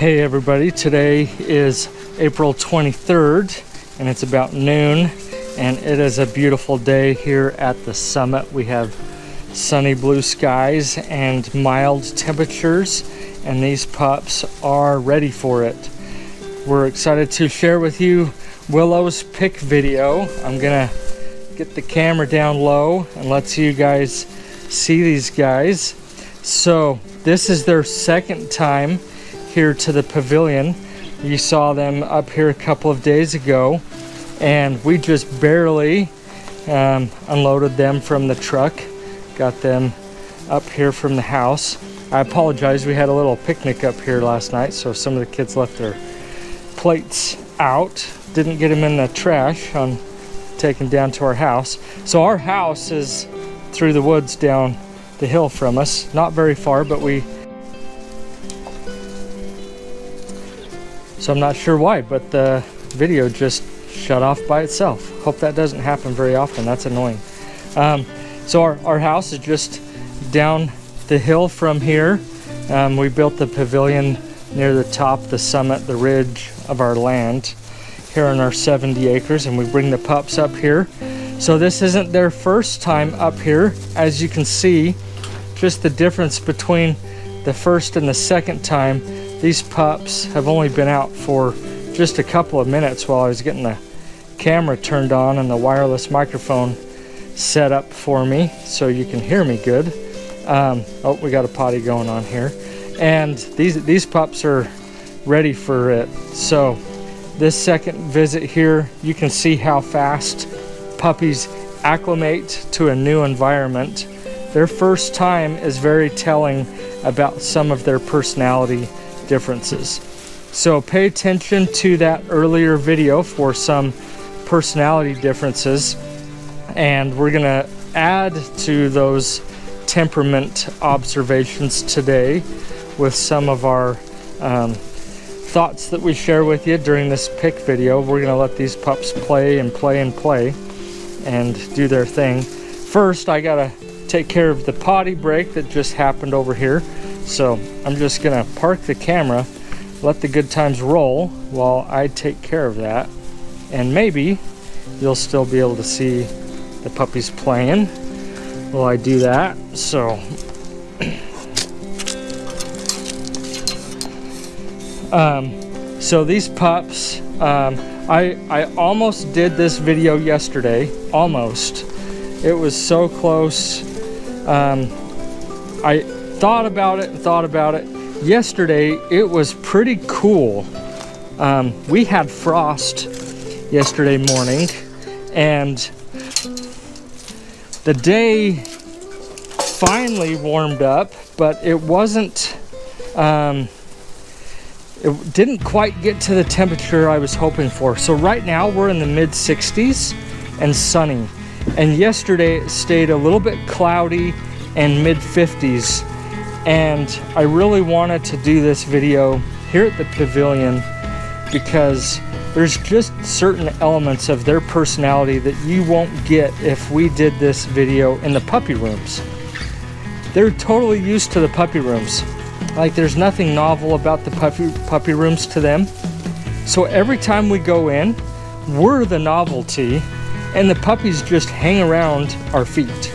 Hey everybody, today is April 23rd and it's about noon and it is a beautiful day here at the summit. We have sunny blue skies and mild temperatures and these pups are ready for it. We're excited to share with you Willow's pick video. I'm gonna get the camera down low and let you guys see these guys. So this is their second time here to the pavilion. You saw them up here a couple of days ago and we just barely unloaded them from the truck, got them up here from the house. I apologize, we had a little picnic up here last night, so some of the kids left their plates out, didn't get them in the trash on taken down to our house. So our house is through the woods down the hill from us, not very far, but so I'm not sure why, but the video just shut off by itself. Hope that doesn't happen very often. That's annoying. So our house is just down the hill from here. We built the pavilion near the top, the summit, the ridge of our land here on our 70 acres, and we bring the pups up here. So this isn't their first time up here. As you can see, just the difference between the first and the second time. These pups have only been out for just a couple of minutes while I was getting the camera turned on and the wireless microphone set up for me so you can hear me good. Oh, we got a potty going on here. And these pups are ready for it. So this second visit here, you can see how fast puppies acclimate to a new environment. Their first time is very telling about some of their personality differences. So pay attention to that earlier video for some personality differences, and we're gonna add to those temperament observations today with some of our thoughts that we share with you during this pick video. We're gonna let these pups play and play and play and do their thing. First, I gotta take care of the potty break that just happened over here. So I'm just gonna park the camera, let the good times roll while I take care of that. And maybe you'll still be able to see the puppies playing while I do that. So, so these pups, I almost did this video yesterday, almost. It was so close. I thought about it. Yesterday, it was pretty cool. We had frost yesterday morning, and the day finally warmed up, but it wasn't, it didn't quite get to the temperature I was hoping for. So right now, we're in the mid-60s and sunny. And yesterday, it stayed a little bit cloudy and mid-50s. And I really wanted to do this video here at the pavilion because there's just certain elements of their personality that you won't get if we did this video in the puppy rooms. They're totally used to the puppy rooms. Like, there's nothing novel about the puppy rooms to them. So every time we go in, we're the novelty and the puppies just hang around our feet.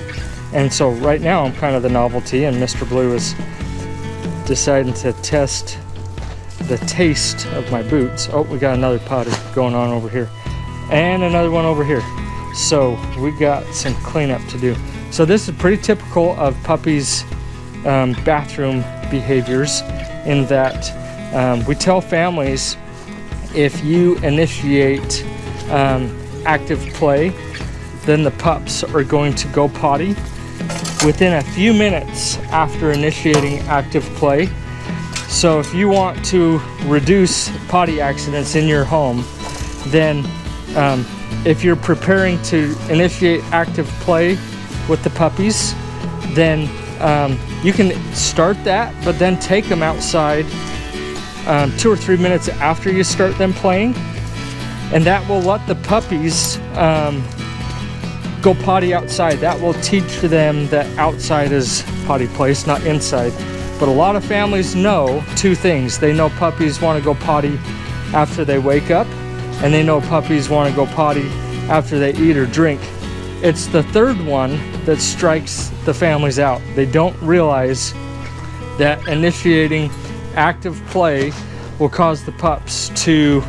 And so right now I'm kind of the novelty, and Mr. Blue is deciding to test the taste of my boots. Oh, we got another potty going on over here and another one over here. So we got some cleanup to do. So this is pretty typical of puppies' bathroom behaviors in that we tell families if you initiate active play, then the pups are going to go potty within a few minutes after initiating active play. So if you want to reduce potty accidents in your home, then if you're preparing to initiate active play with the puppies, then you can start that, but then take them outside 2 or 3 minutes after you start them playing, and that will let the puppies go potty outside. That will teach them that outside is potty place, not inside. But a lot of families know two things. They know puppies want to go potty after they wake up, and they know puppies want to go potty after they eat or drink. It's the third one that strikes the families out. They don't realize that initiating active play will cause the pups to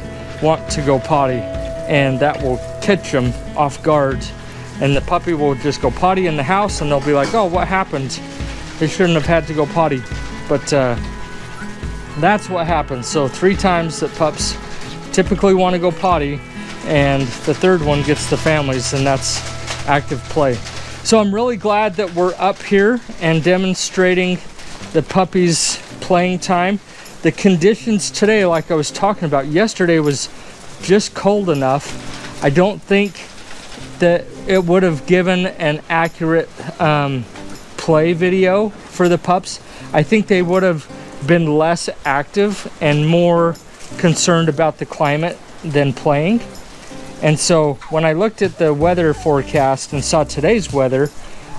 want to go potty, and that will catch them off guard. And the puppy will just go potty in the house, and they'll be like, oh, what happened? They shouldn't have had to go potty. But that's what happens. So 3 times that pups typically want to go potty, and the third one gets the families, and that's active play. So I'm really glad that we're up here and demonstrating the puppies' playing time. The conditions today, like I was talking about, yesterday was just cold enough. I don't think that it would have given an accurate play video for the pups. I think they would have been less active and more concerned about the climate than playing. And so when I looked at the weather forecast and saw today's weather,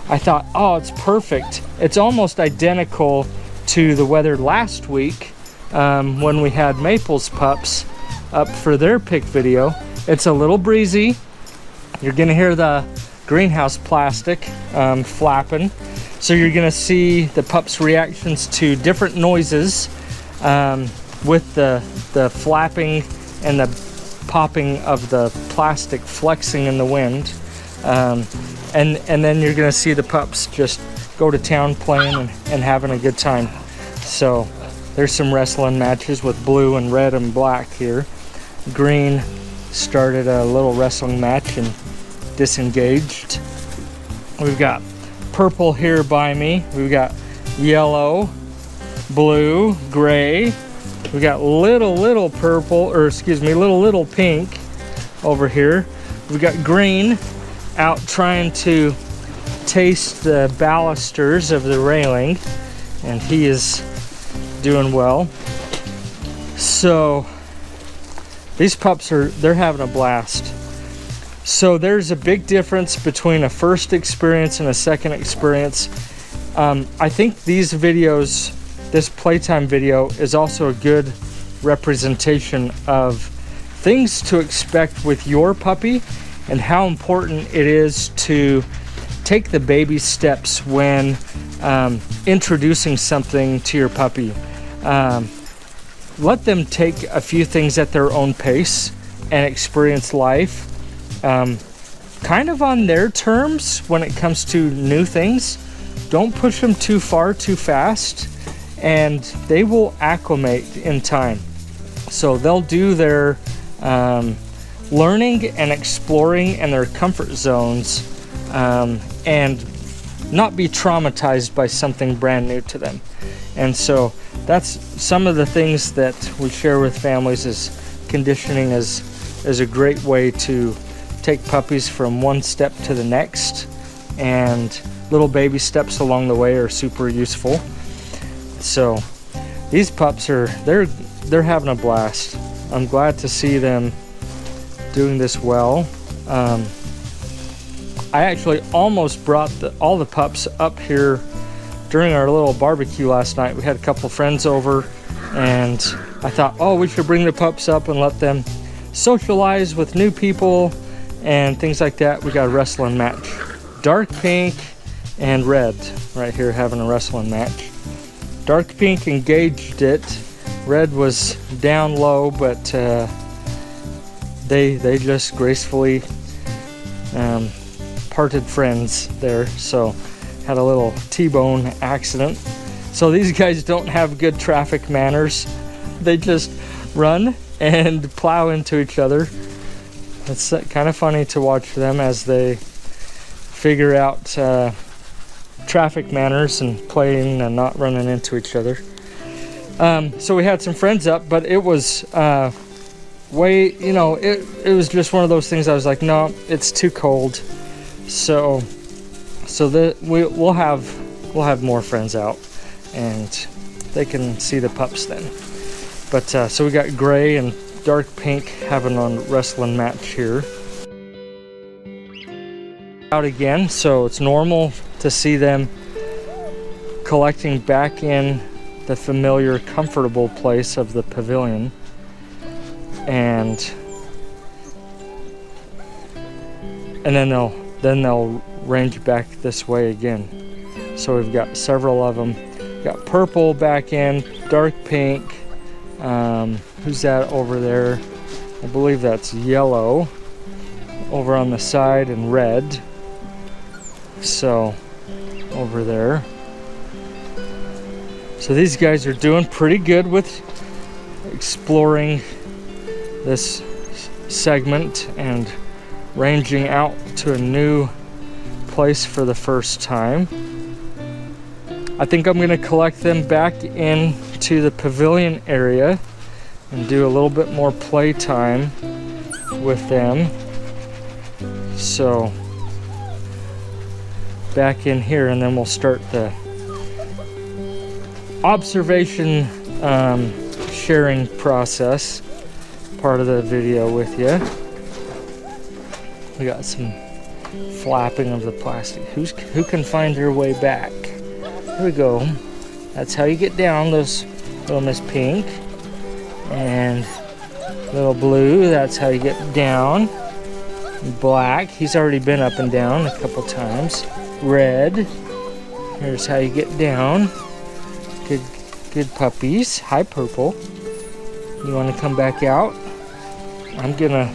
I thought, oh, it's perfect. It's almost identical to the weather last week when we had Maple's pups up for their pick video. It's a little breezy. You're gonna hear the greenhouse plastic flapping. So you're gonna see the pups' reactions to different noises with the flapping and the popping of the plastic flexing in the wind. And then you're gonna see the pups just go to town playing and having a good time. So there's some wrestling matches with blue and red and black here. Green started a little wrestling match and disengaged. We've got purple here by me. We've got yellow, blue, gray. We got little purple, or excuse me, little pink over here. We got green out trying to taste the balusters of the railing, and he is doing well. So these pups they're having a blast. So there's a big difference between a first experience and a second experience. I think these videos, this playtime video, is also a good representation of things to expect with your puppy and how important it is to take the baby steps when introducing something to your puppy. Let them take a few things at their own pace and experience life kind of on their terms when it comes to new things. Don't push them too far too fast, and they will acclimate in time. So they'll do their learning and exploring in their comfort zones and not be traumatized by something brand new to them. And so that's some of the things that we share with families. Is conditioning is a great way to take puppies from one step to the next, and little baby steps along the way are super useful. So these pups they're having a blast. I'm glad to see them doing this well. I actually almost brought all the pups up here during our little barbecue last night. We had a couple friends over, and I thought, oh, we should bring the pups up and let them socialize with new people and things like that. We got a wrestling match. Dark pink and red right here having a wrestling match. Dark pink engaged it. Red was down low, but they just gracefully parted friends there. So had a little T-bone accident. So these guys don't have good traffic manners. They just run and plow into each other. It's kind of funny to watch them as they figure out traffic manners and playing and not running into each other. So we had some friends up, but it was it was just one of those things. I was like, no, it's too cold. So we'll have more friends out, and they can see the pups then. But so we got gray and dark pink having a wrestling match here. Out again, so it's normal to see them collecting back in the familiar, comfortable place of the pavilion. And then they'll range back this way again. So we've got several of them. We've got purple back in, dark pink. Who's that over there? I believe that's yellow over on the side, and red. So over there. So these guys are doing pretty good with exploring this segment and ranging out to a new place for the first time. I think I'm going to collect them back into the pavilion area and do a little bit more playtime with them. So back in here, and then we'll start the observation sharing process part of the video with you. We got some flapping of the plastic. Who can find their way back? Here we go. That's how you get down, those little Miss Pink. And little Blue, that's how you get down. Black, he's already been up and down a couple times. Red, here's how you get down. Good puppies. Hi, Purple. You want to come back out? I'm gonna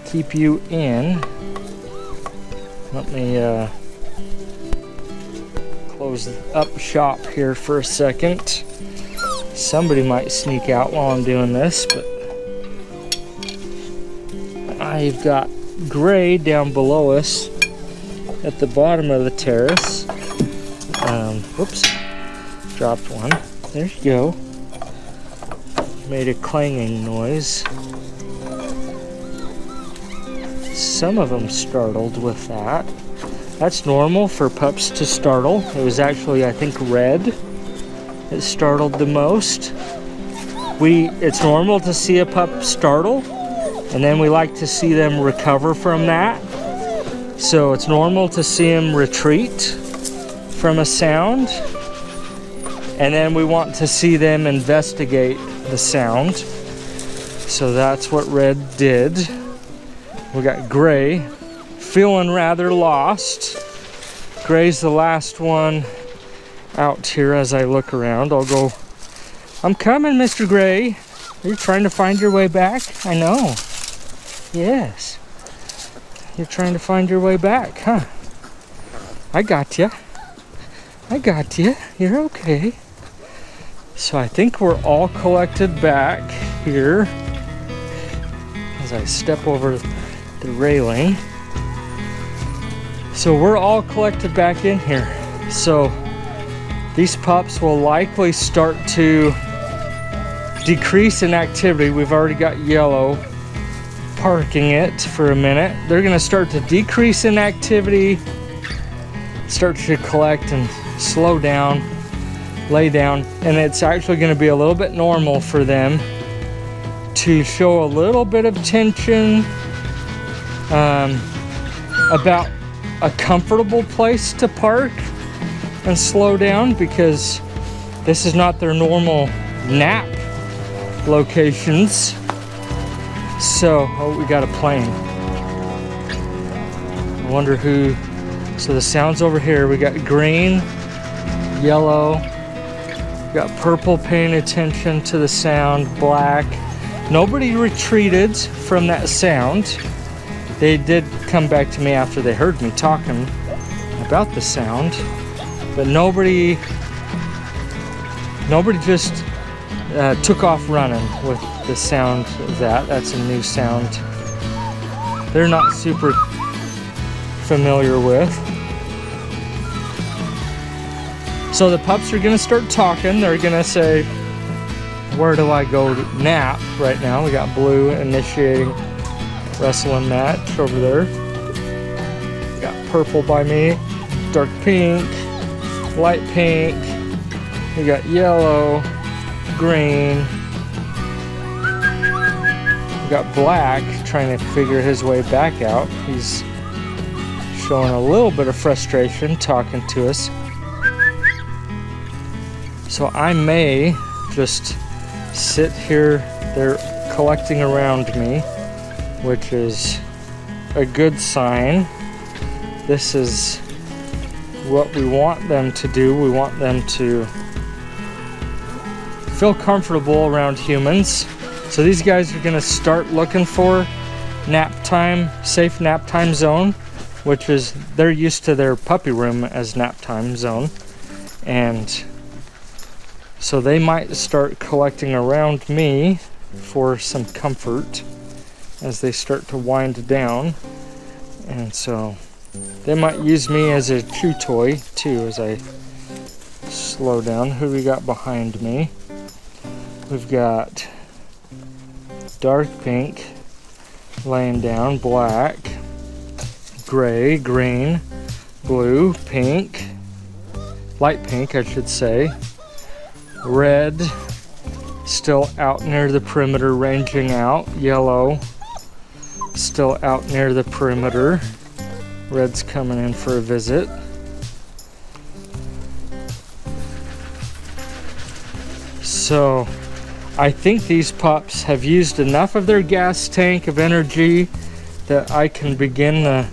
keep you in. Let me close up shop here for a second. Somebody might sneak out while I'm doing this, but I've got Gray down below us at the bottom of the terrace. Whoops, dropped one. There you go. Made a clanging noise. Some of them startled with that. That's normal for pups to startle. It was actually, I think, Red that startled the most. It's normal to see a pup startle, and then we like to see them recover from that. So it's normal to see them retreat from a sound, and then we want to see them investigate the sound. So that's what Red did. We got Gray feeling rather lost. Gray's the last one out here as I look around. I'll go, I'm coming, Mr. Gray. You're trying to find your way back? I know. Yes. You're trying to find your way back, huh? I got you. I got you. You're okay. So I think we're all collected back here as I step over the railing. So we're all collected back in here. So these pups will likely start to decrease in activity. We've already got Yellow parking it for a minute. They're going to start to decrease in activity, start to collect and slow down, lay down, and it's actually going to be a little bit normal for them to show a little bit of tension about a comfortable place to park and slow down, because this is not their normal nap locations. So, oh, we got a plane. I wonder who. So the sound's over here. We got green, yellow, we got purple paying attention to the sound, black. Nobody retreated from that sound. They did come back to me after they heard me talking about the sound, but nobody just took off running with the sound of that. That's a new sound they're not super familiar with. So the pups are gonna start talking. They're gonna say, where do I go to nap right now? We got Blue initiating wrestling match over there. Got purple by me, dark pink, light pink. We got yellow, green. We got black trying to figure his way back out. He's showing a little bit of frustration talking to us. So I may just sit here. They're collecting around me, which is a good sign. This is what we want them to do. We want them to feel comfortable around humans. So these guys are gonna start looking for nap time, safe nap time zone, which is, they're used to their puppy room as nap time zone. And so they might start collecting around me for some comfort as they start to wind down. And so they might use me as a chew toy too as I slow down. Who we got behind me? We've got dark pink laying down, black, gray, green, blue, pink, light pink I should say, red, still out near the perimeter ranging out, yellow, still out near the perimeter, red's coming in for a visit. So I think these pups have used enough of their gas tank of energy that I can begin to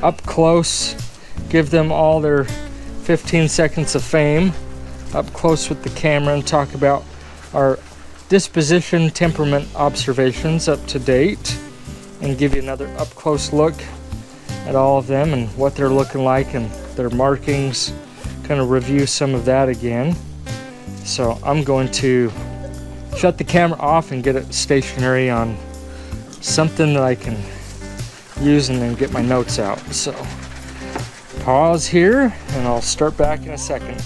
up close give them all their 15 seconds of fame up close with the camera and talk about our disposition temperament observations up to date and give you another up close look at all of them and what they're looking like and their markings, kind of review some of that again. So I'm going to shut the camera off and get it stationary on something that I can use and then get my notes out. So pause here and I'll start back in a second.